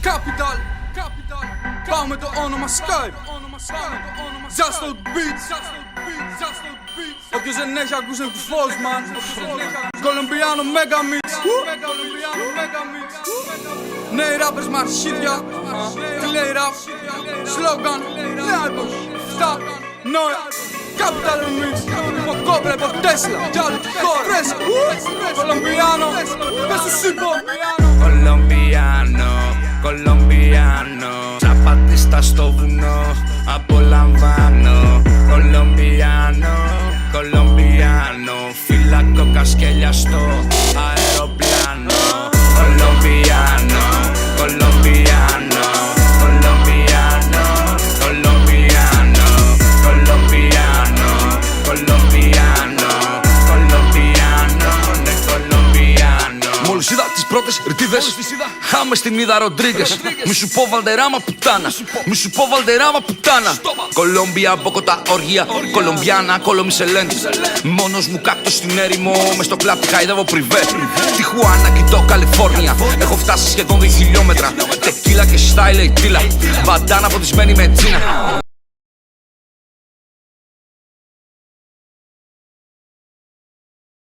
Capital, πάμε το όνομα Skype. Just on beats. Όποιος δεν έχει ακούσει του φως, man. Κολομπιάνο Mega Mix. Νέοι rappers με αρχίδια. Τι λέει rap, slogan, νέαρκος, φτά, νόη. Capital Mix, από κόμπλε, από Τέσλα, κι άλλο τη χώρα. Κολομπιάνο, πες σου σύμπο. Κολομπιάνο, τσαπατίστα στο βουνό, απολαμβάνω. Κολομπιάνο, φύλακο κασκέλια στο αεροπλάνο. Κολομπιάνο, μόλις είδα τις πρώτες ρητίδες, χάμε στην είδα Ροντρίγκες. Μη σου πω Βαλτεράμα πουτάνα, μη σου πω Βαλτεράμα πουτάνα. Κολόμπια, Μποκοτά, όργια, Κολομπιάνα, Κολομισελέν. Μόνος μου κάκτος στην έρημο, μες στο κλαμπ χαϊδεύω πριβέ. Τιχουάνα, κοιτώ Καλιφόρνια, έχω φτάσει σχεδόν 2 χιλιόμετρα. Τεκίλα και στάιλε η τίλα, μπαντάνα ποτισμένη με τζίνα.